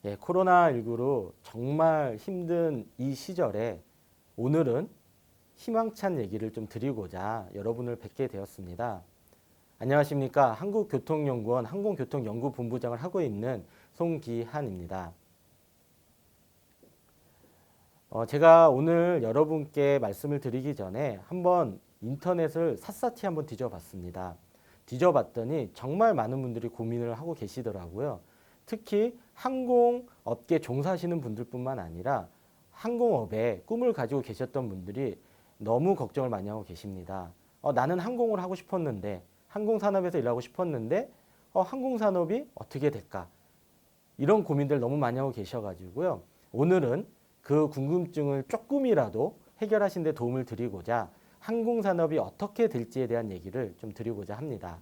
코로나19로 정말 힘든 이 시절에 오늘은 희망찬 얘기를 좀 드리고자 여러분을 뵙게 되었습니다. 안녕하십니까. 한국교통연구원 항공교통연구본부장을 하고 있는 송기한입니다. 제가 오늘 여러분께 말씀을 드리기 전에 한번 인터넷을 샅샅이 한번 뒤져봤습니다. 뒤져봤더니 정말 많은 분들이 고민을 하고 계시더라고요. 특히 항공업계 종사하시는 분들뿐만 아니라 항공업에 꿈을 가지고 계셨던 분들이 너무 걱정을 많이 하고 계십니다. 나는 항공을 하고 싶었는데, 항공산업에서 일하고 싶었는데 항공산업이 어떻게 될까? 이런 고민들 너무 많이 하고 계셔가지고요. 오늘은 그 궁금증을 조금이라도 해결하신 데 도움을 드리고자 항공산업이 어떻게 될지에 대한 얘기를 좀 드리고자 합니다.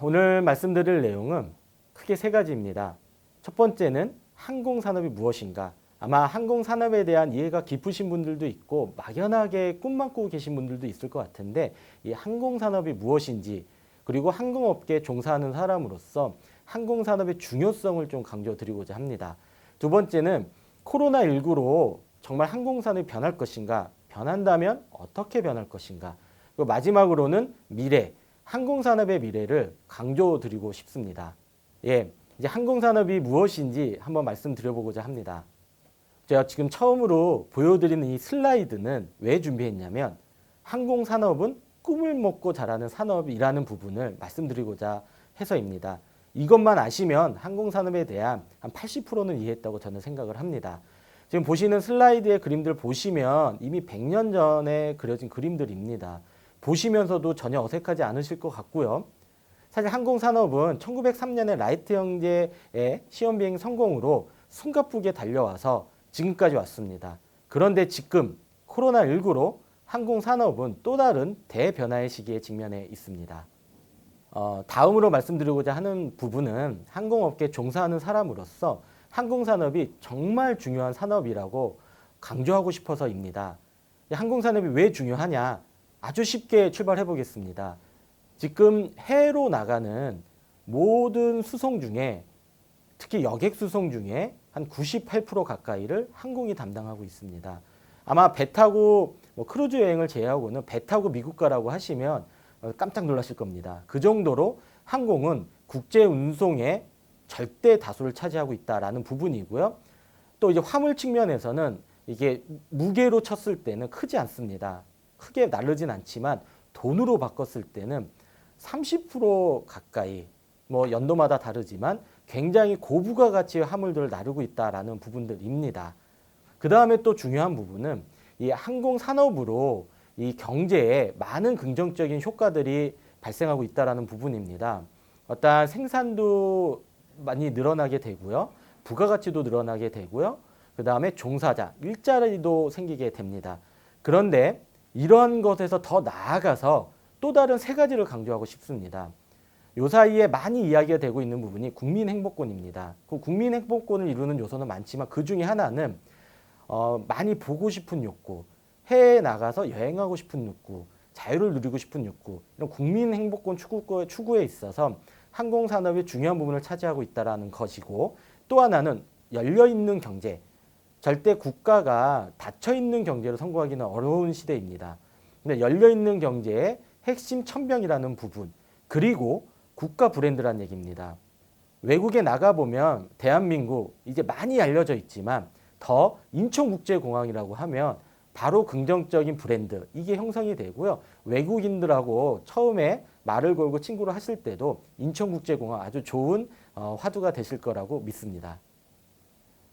오늘 말씀드릴 내용은 크게 세 가지입니다. 첫 번째는 항공산업이 무엇인가? 아마 항공산업에 대한 이해가 깊으신 분들도 있고 막연하게 꿈만 꾸고 계신 분들도 있을 것 같은데, 이 항공산업이 무엇인지, 그리고 항공업계에 종사하는 사람으로서 항공산업의 중요성을 좀 강조드리고자 합니다. 두 번째는 코로나19로 정말 항공산업이 변할 것인가, 변한다면 어떻게 변할 것인가, 그리고 마지막으로는 미래, 항공산업의 미래를 강조드리고 싶습니다. 이제 항공산업이 무엇인지 한번 말씀드려보고자 합니다. 제가 지금 처음으로 보여드리는 이 슬라이드는 왜 준비했냐면, 항공산업은 꿈을 먹고 자라는 산업이라는 부분을 말씀드리고자 해서입니다. 이것만 아시면 항공산업에 대한 한 80%는 이해했다고 저는 생각을 합니다. 지금 보시는 슬라이드의 그림들 보시면 이미 100년 전에 그려진 그림들입니다. 보시면서도 전혀 어색하지 않으실 것 같고요. 사실 항공산업은 1903년에 라이트 형제의 시험비행 성공으로 숨가쁘게 달려와서 지금까지 왔습니다. 그런데 지금 코로나19로 항공산업은 또 다른 대변화의 시기에 직면해 있습니다. 다음으로 말씀드리고자 하는 부분은 항공업계에 종사하는 사람으로서 항공산업이 정말 중요한 산업이라고 강조하고 싶어서입니다. 항공산업이 왜 중요하냐? 아주 쉽게 출발해 보겠습니다. 지금 해외로 나가는 모든 수송 중에, 특히 여객 수송 중에 한 98% 가까이를 항공이 담당하고 있습니다. 아마 배 타고 크루즈 여행을 제외하고는 배 타고 미국 가라고 하시면 깜짝 놀라실 겁니다. 그 정도로 항공은 국제 운송의 절대 다수를 차지하고 있다라는 부분이고요. 또 이제 화물 측면에서는 이게 무게로 쳤을 때는 크지 않습니다. 크게 나르진 않지만 돈으로 바꿨을 때는 30% 가까이, 연도마다 다르지만 굉장히 고부가 가치의 화물들을 나르고 있다라는 부분들입니다. 그 다음에 또 중요한 부분은 이 항공 산업으로 이 경제에 많은 긍정적인 효과들이 발생하고 있다라는 부분입니다. 어떠한 생산도 많이 늘어나게 되고요. 부가가치도 늘어나게 되고요. 그 다음에 종사자, 일자리도 생기게 됩니다. 그런데 이런 것에서 더 나아가서 또 다른 세 가지를 강조하고 싶습니다. 요 사이에 많이 이야기가 되고 있는 부분이 국민행복권입니다. 그 국민행복권을 이루는 요소는 많지만 그 중에 하나는 많이 보고 싶은 욕구, 해외에 나가서 여행하고 싶은 욕구, 자유를 누리고 싶은 욕구, 이런 국민행복권 추구에 있어서 항공산업이 중요한 부분을 차지하고 있다는 것이고, 또 하나는 열려있는 경제, 절대 국가가 닫혀있는 경제로 성공하기는 어려운 시대입니다. 근데 열려있는 경제의 핵심 천명이라는 부분, 그리고 국가 브랜드라는 얘기입니다. 외국에 나가보면 대한민국 이제 많이 알려져 있지만 더 인천국제공항이라고 하면 바로 긍정적인 브랜드, 이게 형성이 되고요. 외국인들하고 처음에 말을 걸고 친구를 하실 때도 인천국제공항 아주 좋은 화두가 되실 거라고 믿습니다.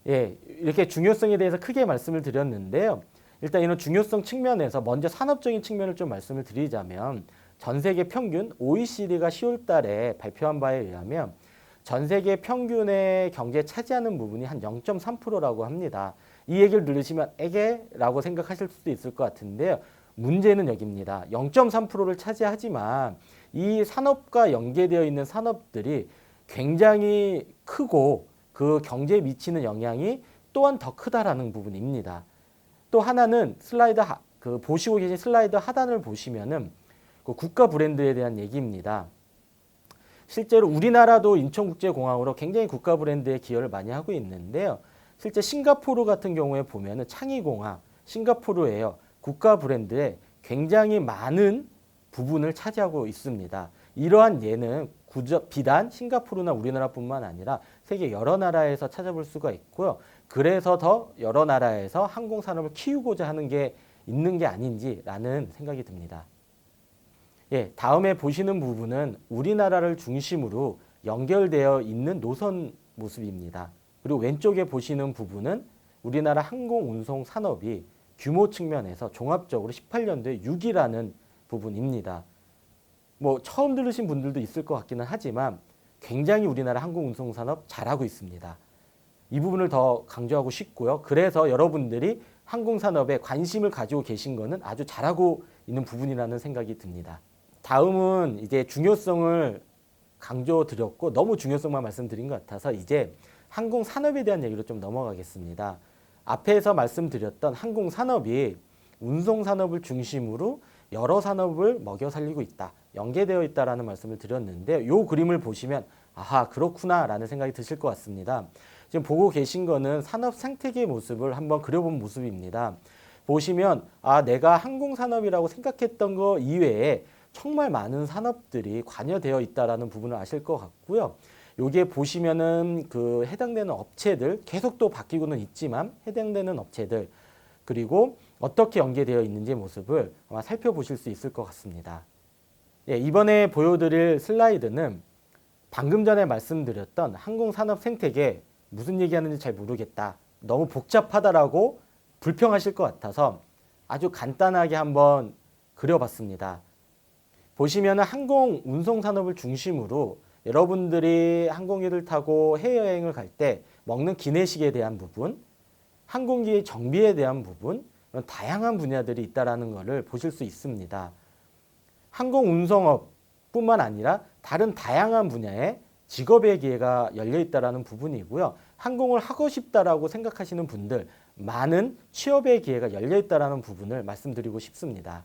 이렇게 중요성에 대해서 크게 말씀을 드렸는데요. 일단 이런 중요성 측면에서 먼저 산업적인 측면을 좀 말씀을 드리자면, 전 세계 평균 OECD가 10월 달에 발표한 바에 의하면 전 세계 평균의 경제에 차지하는 부분이 한 0.3%라고 합니다. 이 얘기를 들으시면 에게라고 생각하실 수도 있을 것 같은데요. 문제는 여기입니다. 0.3%를 차지하지만 이 산업과 연계되어 있는 산업들이 굉장히 크고 그 경제에 미치는 영향이 또한 더 크다라는 부분입니다. 또 하나는 보시고 계신 슬라이드 하단을 보시면은 그 국가 브랜드에 대한 얘기입니다. 실제로 우리나라도 인천국제공항으로 굉장히 국가 브랜드에 기여를 많이 하고 있는데요. 실제 싱가포르 같은 경우에 보면은 창의공항, 싱가포르에요. 국가 브랜드에 굉장히 많은 부분을 차지하고 있습니다. 이러한 예는 비단 싱가포르나 우리나라뿐만 아니라 세계 여러 나라에서 찾아볼 수가 있고요. 그래서 더 여러 나라에서 항공산업을 키우고자 하는 게 있는 게 아닌지라는 생각이 듭니다. 예, 다음에 보시는 부분은 우리나라를 중심으로 연결되어 있는 노선 모습입니다. 그리고 왼쪽에 보시는 부분은 우리나라 항공운송 산업이 규모 측면에서 종합적으로 18년도에 6위라는 부분입니다. 뭐 처음 들으신 분들도 있을 것 같기는 하지만 굉장히 우리나라 항공운송 산업 잘하고 있습니다. 이 부분을 더 강조하고 싶고요. 그래서 여러분들이 항공산업에 관심을 가지고 계신 것은 아주 잘하고 있는 부분이라는 생각이 듭니다. 다음은 이제 중요성을 강조드렸고 너무 중요성만 말씀드린 것 같아서 이제 항공산업에 대한 얘기로 좀 넘어가겠습니다. 앞에서 말씀드렸던 항공산업이 운송산업을 중심으로 여러 산업을 먹여 살리고 있다. 연계되어 있다라는 말씀을 드렸는데 이 그림을 보시면 아하 그렇구나라는 생각이 드실 것 같습니다. 지금 보고 계신 거는 산업 생태계의 모습을 한번 그려본 모습입니다. 보시면 내가 항공산업이라고 생각했던 거 이외에 정말 많은 산업들이 관여되어 있다라는 부분을 아실 것 같고요. 여기에 보시면은 그 해당되는 업체들 계속 또 바뀌고는 있지만 해당되는 업체들 그리고 어떻게 연계되어 있는지 모습을 아마 살펴보실 수 있을 것 같습니다. 예, 이번에 보여드릴 슬라이드는 방금 전에 말씀드렸던 항공산업 생태계 무슨 얘기하는지 잘 모르겠다. 너무 복잡하다라고 불평하실 것 같아서 아주 간단하게 한번 그려봤습니다. 보시면 항공 운송 산업을 중심으로 여러분들이 항공기를 타고 해외여행을 갈 때 먹는 기내식에 대한 부분, 항공기의 정비에 대한 부분, 이런 다양한 분야들이 있다는 것을 보실 수 있습니다. 항공 운송업뿐만 아니라 다른 다양한 분야의 직업의 기회가 열려 있다는 부분이고요. 항공을 하고 싶다라고 생각하시는 분들 많은 취업의 기회가 열려 있다는 부분을 말씀드리고 싶습니다.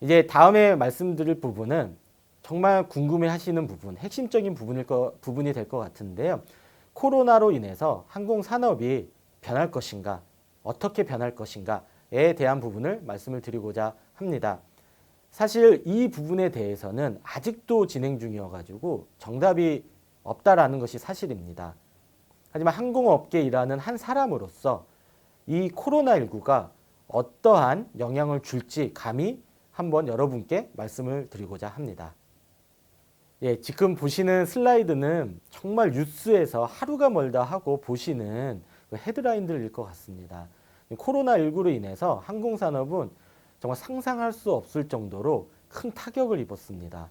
이제 다음에 말씀드릴 부분은 정말 궁금해하시는 부분, 핵심적인 부분이 될 것 같은데요. 코로나로 인해서 항공산업이 변할 것인가, 어떻게 변할 것인가에 대한 부분을 말씀을 드리고자 합니다. 사실 이 부분에 대해서는 아직도 진행 중이어가지고 정답이 없다라는 것이 사실입니다. 하지만 항공업계에 일하는 한 사람으로서 이 코로나19가 어떠한 영향을 줄지 감히 한번 여러분께 말씀을 드리고자 합니다. 예, 지금 보시는 슬라이드는 정말 뉴스에서 하루가 멀다 하고 보시는 그 헤드라인들일 것 같습니다. 코로나19로 인해서 항공산업은 정말 상상할 수 없을 정도로 큰 타격을 입었습니다.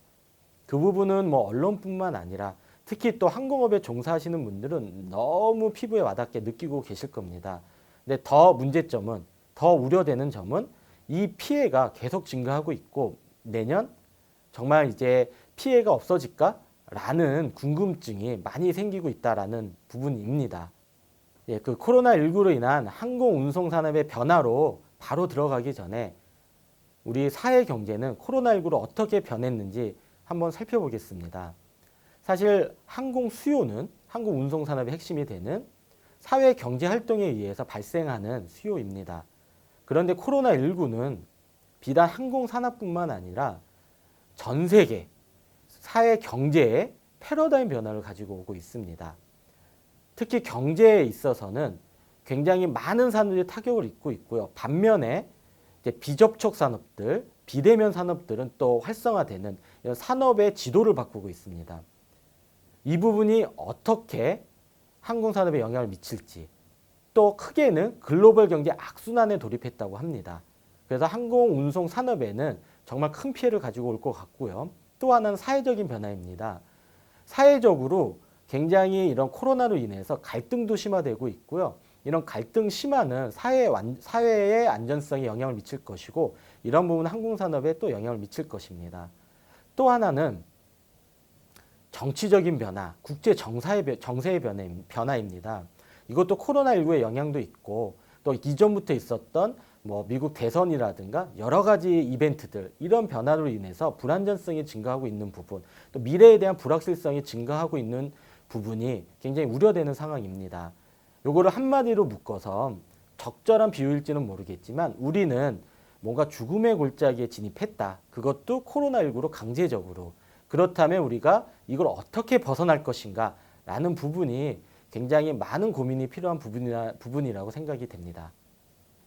그 부분은 뭐 언론뿐만 아니라 특히 또 항공업에 종사하시는 분들은 너무 피부에 와닿게 느끼고 계실 겁니다. 근데 더 문제점은, 더 우려되는 점은 이 피해가 계속 증가하고 있고 내년 정말 이제 피해가 없어질까라는 궁금증이 많이 생기고 있다라는 부분입니다. 예, 그 코로나19로 인한 항공운송산업의 변화로 바로 들어가기 전에 우리 사회 경제는 코로나19로 어떻게 변했는지 한번 살펴보겠습니다. 사실 항공 수요는 항공운송산업의 핵심이 되는 사회 경제 활동에 의해서 발생하는 수요입니다. 그런데 코로나19는 비단 항공산업뿐만 아니라 전 세계 사회 경제의 패러다임 변화를 가지고 오고 있습니다. 특히 경제에 있어서는 굉장히 많은 산업들이 타격을 입고 있고요. 반면에 이제 비접촉 산업들, 비대면 산업들은 또 활성화되는 이런 산업의 지도를 바꾸고 있습니다. 이 부분이 어떻게 항공산업에 영향을 미칠지 또 크게는 글로벌 경제 악순환에 돌입했다고 합니다. 그래서 항공운송 산업에는 정말 큰 피해를 가지고 올 것 같고요. 또 하나는 사회적인 변화입니다. 사회적으로 굉장히 이런 코로나로 인해서 갈등도 심화되고 있고요. 이런 갈등 심화는 사회의 안전성에 영향을 미칠 것이고 이런 부분은 항공산업에 또 영향을 미칠 것입니다. 또 하나는 정치적인 변화, 국제 정세의 변화입니다. 이것도 코로나19의 영향도 있고 또 이전부터 있었던 뭐 미국 대선이라든가 여러 가지 이벤트들 이런 변화로 인해서 불안전성이 증가하고 있는 부분, 또 미래에 대한 불확실성이 증가하고 있는 부분이 굉장히 우려되는 상황입니다. 요거를 한마디로 묶어서 적절한 비유일지는 모르겠지만 우리는 뭔가 죽음의 골짜기에 진입했다. 그것도 코로나19로 강제적으로. 그렇다면 우리가 이걸 어떻게 벗어날 것인가 라는 부분이 굉장히 많은 고민이 필요한 부분이라고 생각이 됩니다.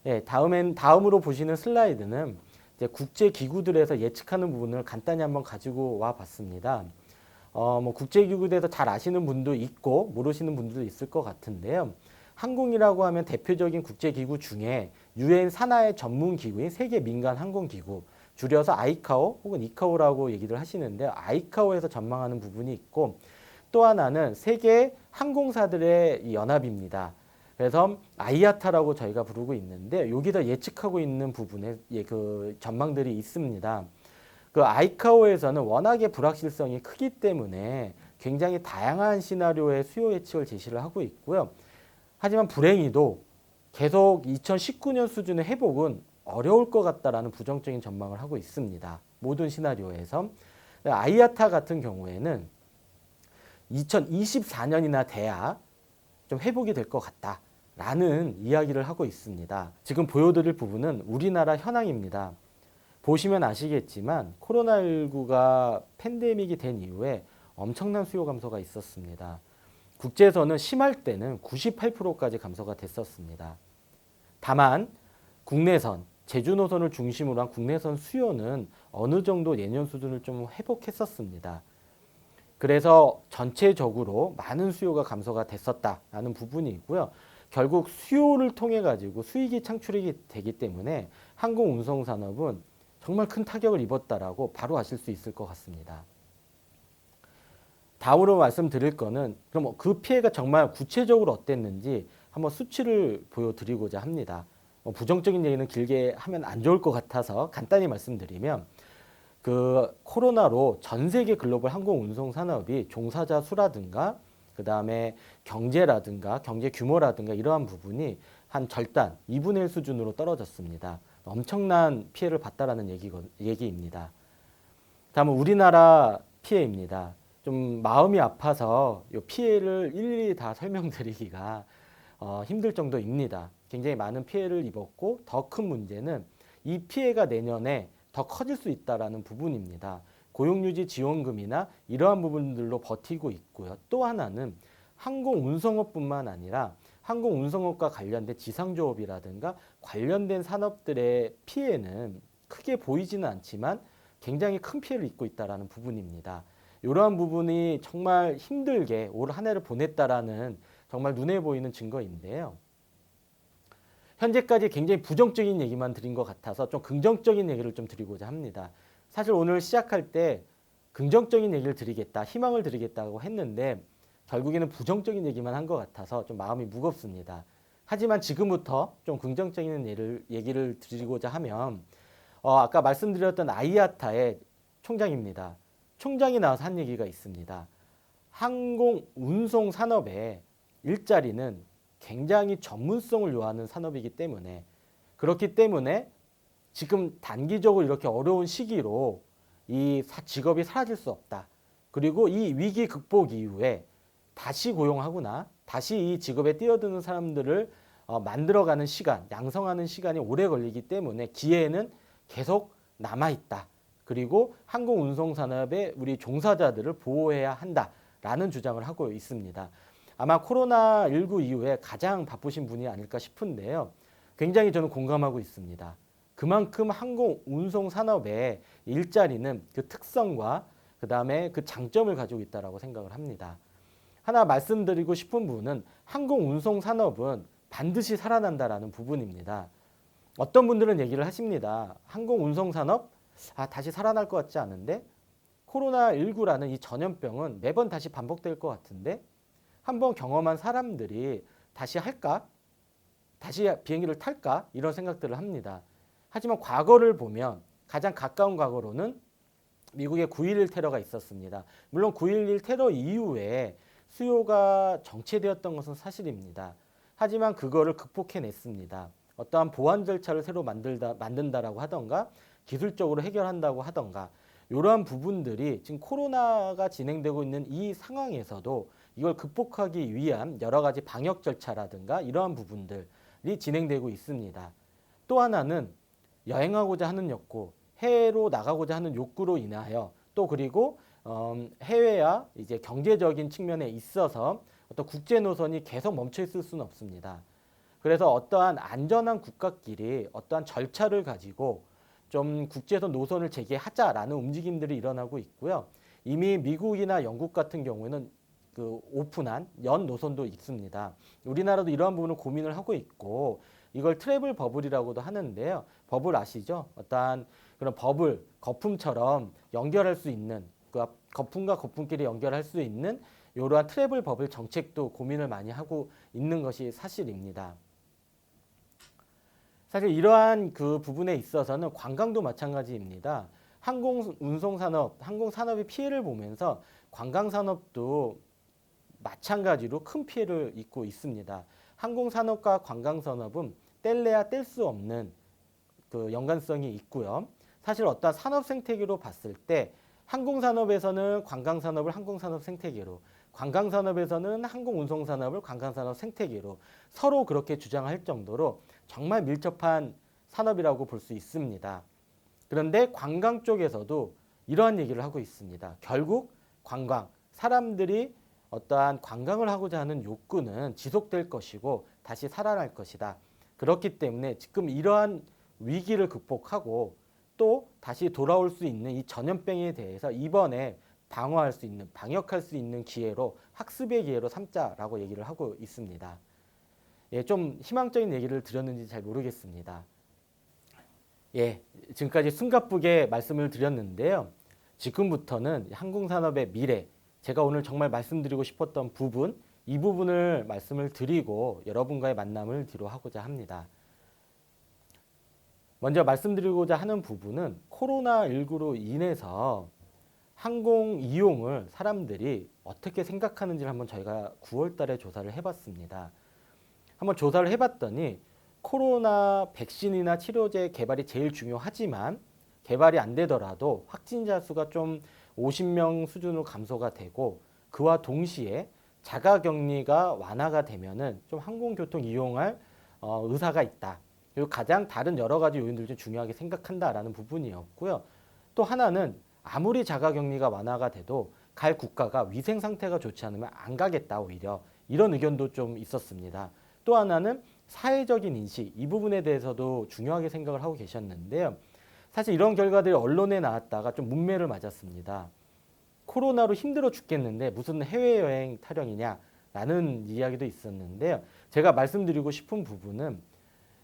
예, 다음으로 보시는 슬라이드는 이제 국제기구들에서 예측하는 부분을 간단히 한번 가지고 와 봤습니다. 뭐 국제기구들에서 잘 아시는 분도 있고 모르시는 분들도 있을 것 같은데요. 항공이라고 하면 대표적인 국제기구 중에 유엔 산하의 전문 기구인 세계 민간 항공기구, 줄여서 아이카오 혹은 이카오라고 얘기를 하시는데 아이카오에서 전망하는 부분이 있고 또 하나는 세계 항공사들의 연합입니다. 그래서 아이아타라고 저희가 부르고 있는데 여기다 예측하고 있는 부분에 그 전망들이 있습니다. 그 아이카오에서는 워낙에 불확실성이 크기 때문에 굉장히 다양한 시나리오의 수요 예측을 제시를 하고 있고요. 하지만 불행히도 계속 2019년 수준의 회복은 어려울 것 같다라는 부정적인 전망을 하고 있습니다. 모든 시나리오에서. 아이아타 같은 경우에는 2024년이나 돼야 좀 회복이 될 것 같다라는 이야기를 하고 있습니다. 지금 보여드릴 부분은 우리나라 현황입니다. 보시면 아시겠지만 코로나19가 팬데믹이 된 이후에 엄청난 수요 감소가 있었습니다. 국제선은 심할 때는 98%까지 감소가 됐었습니다. 다만 국내선, 제주 노선을 중심으로 한 국내선 수요는 어느 정도 예년 수준을 좀 회복했었습니다. 그래서 전체적으로 많은 수요가 감소가 됐었다라는 부분이 있고요. 결국 수요를 통해 가지고 수익이 창출이 되기 때문에 항공운송산업은 정말 큰 타격을 입었다라고 바로 아실 수 있을 것 같습니다. 다음으로 말씀드릴 거는 그럼 그 피해가 정말 구체적으로 어땠는지 한번 수치를 보여드리고자 합니다. 부정적인 얘기는 길게 하면 안 좋을 것 같아서 간단히 말씀드리면 그 코로나로 전 세계 글로벌 항공운송 산업이 종사자 수라든가 그 다음에 경제라든가 경제 규모라든가 이러한 부분이 한 절단 2분의 1 수준으로 떨어졌습니다. 엄청난 피해를 봤다라는 얘기입니다. 다음은 우리나라 피해입니다. 좀 마음이 아파서 이 피해를 일일이 다 설명드리기가 힘들 정도입니다. 굉장히 많은 피해를 입었고 더 큰 문제는 이 피해가 내년에 더 커질 수 있다는 부분입니다. 고용유지 지원금이나 이러한 부분들로 버티고 있고요. 또 하나는 항공운송업뿐만 아니라 항공운송업과 관련된 지상조업이라든가 관련된 산업들의 피해는 크게 보이지는 않지만 굉장히 큰 피해를 입고 있다는 부분입니다. 이러한 부분이 정말 힘들게 올 한 해를 보냈다라는 정말 눈에 보이는 증거인데요. 현재까지 굉장히 부정적인 얘기만 드린 것 같아서 좀 긍정적인 얘기를 좀 드리고자 합니다. 사실 오늘 시작할 때 긍정적인 얘기를 드리겠다, 희망을 드리겠다고 했는데 결국에는 부정적인 얘기만 한 것 같아서 좀 마음이 무겁습니다. 하지만 지금부터 좀 긍정적인 얘기를 드리고자 하면 아까 말씀드렸던 아이아타의 총장입니다. 총장이 나와서 한 얘기가 있습니다. 항공 운송 산업의 일자리는 굉장히 전문성을 요하는 산업이기 때문에 그렇기 때문에 지금 단기적으로 이렇게 어려운 시기로 이 직업이 사라질 수 없다. 그리고 이 위기 극복 이후에 다시 고용하거나 다시 이 직업에 뛰어드는 사람들을 만들어가는 시간, 양성하는 시간이 오래 걸리기 때문에 기회는 계속 남아있다. 그리고 항공운송산업의 우리 종사자들을 보호해야 한다라는 주장을 하고 있습니다. 아마 코로나19 이후에 가장 바쁘신 분이 아닐까 싶은데요. 굉장히 저는 공감하고 있습니다. 그만큼 항공운송산업의 일자리는 그 특성과 그 다음에 그 장점을 가지고 있다고 생각을 합니다. 하나 말씀드리고 싶은 부분은 항공운송산업은 반드시 살아난다라는 부분입니다. 어떤 분들은 얘기를 하십니다. 항공운송산업? 다시 살아날 것 같지 않은데? 코로나19라는 이 전염병은 매번 다시 반복될 것 같은데? 한번 경험한 사람들이 다시 할까? 다시 비행기를 탈까? 이런 생각들을 합니다. 하지만 과거를 보면 가장 가까운 과거로는 미국의 9.11 테러가 있었습니다. 물론 9.11 테러 이후에 수요가 정체되었던 것은 사실입니다. 하지만 그거를 극복해냈습니다. 어떠한 보안 절차를 새로 만든다라고 하던가 기술적으로 해결한다고 하던가 이러한 부분들이 지금 코로나가 진행되고 있는 이 상황에서도 이걸 극복하기 위한 여러 가지 방역 절차라든가 이러한 부분들이 진행되고 있습니다. 또 하나는 여행하고자 하는 욕구, 해외로 나가고자 하는 욕구로 인하여 또 그리고 해외와 이제 경제적인 측면에 있어서 어떤 국제 노선이 계속 멈춰 있을 수는 없습니다. 그래서 어떠한 안전한 국가끼리 어떠한 절차를 가지고 좀 국제선 노선을 재개하자라는 움직임들이 일어나고 있고요. 이미 미국이나 영국 같은 경우에는 그 오픈한 연 노선도 있습니다. 우리나라도 이러한 부분을 고민을 하고 있고 이걸 트래블 버블이라고도 하는데요. 버블 아시죠? 어떠한 그런 버블, 거품처럼 연결할 수 있는 그 거품과 거품끼리 연결할 수 있는 이러한 트래블 버블 정책도 고민을 많이 하고 있는 것이 사실입니다. 사실 이러한 그 부분에 있어서는 관광도 마찬가지입니다. 항공운송산업, 항공산업이 피해를 보면서 관광산업도 마찬가지로 큰 피해를 입고 있습니다. 항공산업과 관광산업은 뗄래야 뗄 수 없는 그 연관성이 있고요. 사실 어떤 산업 생태계로 봤을 때 항공산업에서는 관광산업을 항공산업 생태계로, 관광산업에서는 항공운송산업을 관광산업 생태계로 서로 그렇게 주장할 정도로 정말 밀접한 산업이라고 볼 수 있습니다. 그런데 관광 쪽에서도 이러한 얘기를 하고 있습니다. 결국 관광, 사람들이 어떠한 관광을 하고자 하는 욕구는 지속될 것이고 다시 살아날 것이다. 그렇기 때문에 지금 이러한 위기를 극복하고 또 다시 돌아올 수 있는 이 전염병에 대해서 이번에 방어할 수 있는, 방역할 수 있는 기회로 학습의 기회로 삼자라고 얘기를 하고 있습니다. 예, 좀 희망적인 얘기를 드렸는지 잘 모르겠습니다. 예, 지금까지 숨가쁘게 말씀을 드렸는데요. 지금부터는 항공산업의 미래, 제가 오늘 정말 말씀드리고 싶었던 부분, 이 부분을 말씀을 드리고 여러분과의 만남을 뒤로하고자 합니다. 먼저 말씀드리고자 하는 부분은 코로나19로 인해서 항공 이용을 사람들이 어떻게 생각하는지를 한번 저희가 9월 달에 조사를 해봤습니다. 한번 조사를 해봤더니 코로나 백신이나 치료제 개발이 제일 중요하지만 개발이 안 되더라도 확진자 수가 좀 50명 수준으로 감소가 되고 그와 동시에 자가격리가 완화가 되면은 좀 항공교통 이용할 의사가 있다. 그리고 가장 다른 여러 가지 요인들 중 중요하게 생각한다라는 부분이었고요. 또 하나는 아무리 자가격리가 완화가 돼도 갈 국가가 위생 상태가 좋지 않으면 안 가겠다 오히려 이런 의견도 좀 있었습니다. 또 하나는 사회적인 인식 이 부분에 대해서도 중요하게 생각을 하고 계셨는데요. 사실 이런 결과들이 언론에 나왔다가 좀 문매를 맞았습니다. 코로나로 힘들어 죽겠는데 무슨 해외여행 타령이냐라는 이야기도 있었는데요. 제가 말씀드리고 싶은 부분은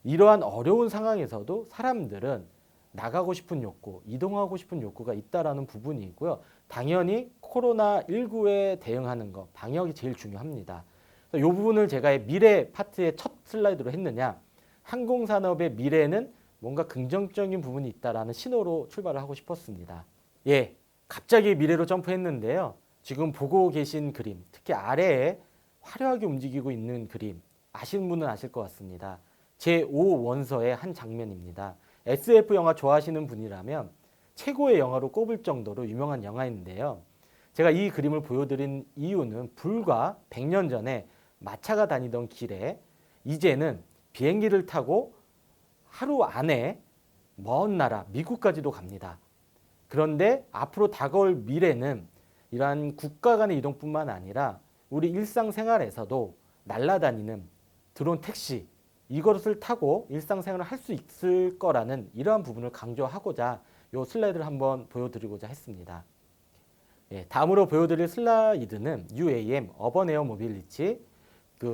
이러한 어려운 상황에서도 사람들은 나가고 싶은 욕구, 이동하고 싶은 욕구가 있다라는 부분이고요. 당연히 코로나19에 대응하는 것, 방역이 제일 중요합니다. 이 부분을 제가 미래 파트의 첫 슬라이드로 했느냐, 항공산업의 미래는 뭔가 긍정적인 부분이 있다라는 신호로 출발을 하고 싶었습니다. 예, 갑자기 미래로 점프했는데요. 지금 보고 계신 그림, 특히 아래에 화려하게 움직이고 있는 그림, 아시는 분은 아실 것 같습니다. 제5원서의 한 장면입니다. SF 영화 좋아하시는 분이라면 최고의 영화로 꼽을 정도로 유명한 영화인데요. 제가 이 그림을 보여드린 이유는 불과 100년 전에 마차가 다니던 길에 이제는 비행기를 타고 하루 안에 먼 나라 미국까지도 갑니다. 그런데 앞으로 다가올 미래는 이러한 국가 간의 이동뿐만 아니라 우리 일상생활에서도 날아다니는 드론 택시 이것을 타고 일상생활을 할 수 있을 거라는 이러한 부분을 강조하고자 이 슬라이드를 한번 보여드리고자 했습니다. 예, 다음으로 보여드릴 슬라이드는 UAM, 어번 에어 모빌리티,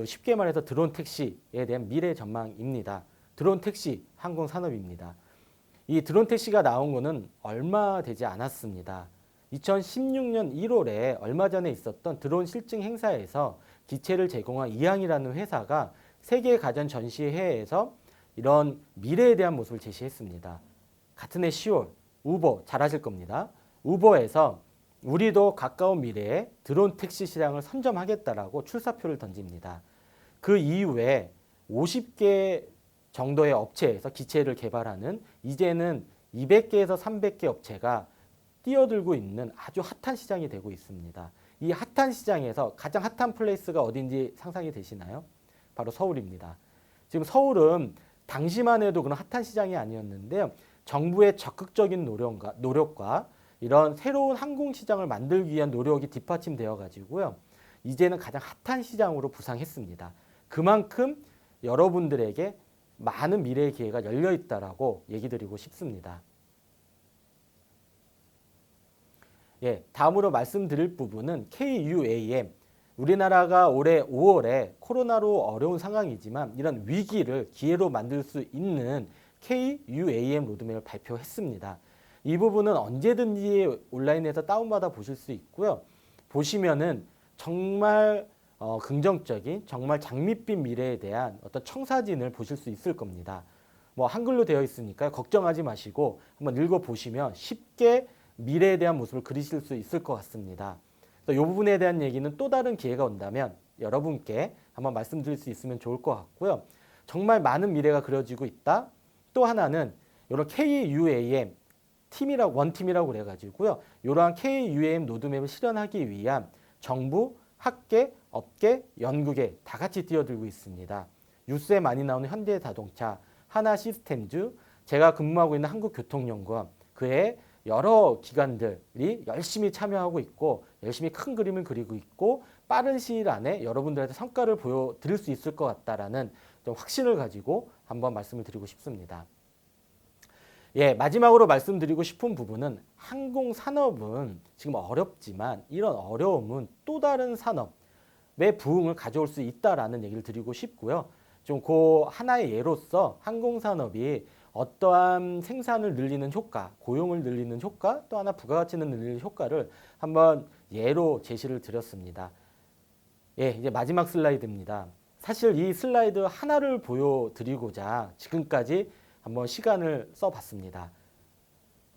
쉽게 말해서 드론 택시에 대한 미래 전망입니다. 드론 택시 항공 산업입니다. 이 드론 택시가 나온 거는 얼마 되지 않았습니다. 2016년 1월에 얼마 전에 있었던 드론 실증 행사에서 기체를 제공한 이항이라는 회사가 세계 가전 전시회에서 이런 미래에 대한 모습을 제시했습니다. 같은 해 10월 우버 잘 아실 겁니다. 우버에서 우리도 가까운 미래에 드론 택시 시장을 선점하겠다라고 출사표를 던집니다. 그 이후에 50개 정도의 업체에서 기체를 개발하는 이제는 200개에서 300개 업체가 뛰어들고 있는 아주 핫한 시장이 되고 있습니다. 이 핫한 시장에서 가장 핫한 플레이스가 어딘지 상상이 되시나요? 바로 서울입니다. 지금 서울은 당시만 해도 그런 핫한 시장이 아니었는데요. 정부의 적극적인 노력과 이런 새로운 항공시장을 만들기 위한 노력이 뒷받침되어 가지고요. 이제는 가장 핫한 시장으로 부상했습니다. 그만큼 여러분들에게 많은 미래의 기회가 열려 있다라고 얘기 드리고 싶습니다. 예, 다음으로 말씀드릴 부분은 KUAM. 우리나라가 올해 5월에 코로나로 어려운 상황이지만 이런 위기를 기회로 만들 수 있는 KUAM 로드맵을 발표했습니다. 이 부분은 언제든지 온라인에서 다운받아 보실 수 있고요. 보시면은 정말 긍정적인, 정말 장밋빛 미래에 대한 어떤 청사진을 보실 수 있을 겁니다. 뭐 한글로 되어 있으니까 걱정하지 마시고 한번 읽어보시면 쉽게 미래에 대한 모습을 그리실 수 있을 것 같습니다. 이 부분에 대한 얘기는 또 다른 기회가 온다면 여러분께 한번 말씀드릴 수 있으면 좋을 것 같고요. 정말 많은 미래가 그려지고 있다. 또 하나는 이런 KUAM 원팀이라고 그래가지고요. 이러한 KUAM 로드맵을 실현하기 위한 정부, 학계, 업계, 연구계 다 같이 뛰어들고 있습니다. 뉴스에 많이 나오는 현대자동차, 하나시스템즈, 제가 근무하고 있는 한국교통연구원, 그의 여러 기관들이 열심히 참여하고 있고 열심히 큰 그림을 그리고 있고 빠른 시일 안에 여러분들한테 성과를 보여드릴 수 있을 것 같다라는 좀 확신을 가지고 한번 말씀을 드리고 싶습니다. 예, 마지막으로 말씀드리고 싶은 부분은 항공산업은 지금 어렵지만 이런 어려움은 또 다른 산업의 부흥을 가져올 수 있다라는 얘기를 드리고 싶고요. 좀 그 하나의 예로서 항공산업이 어떠한 생산을 늘리는 효과, 고용을 늘리는 효과, 또 하나 부가가치를 늘리는 효과를 한번 예로 제시를 드렸습니다. 예, 이제 마지막 슬라이드입니다. 사실 이 슬라이드 하나를 보여드리고자 지금까지 한번 시간을 써봤습니다.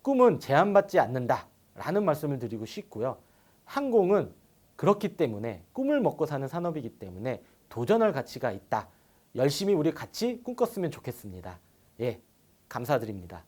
꿈은 제한받지 않는다 라는 말씀을 드리고 싶고요. 항공은 그렇기 때문에 꿈을 먹고 사는 산업이기 때문에 도전할 가치가 있다. 열심히 우리 같이 꿈꿨으면 좋겠습니다. 예, 감사드립니다.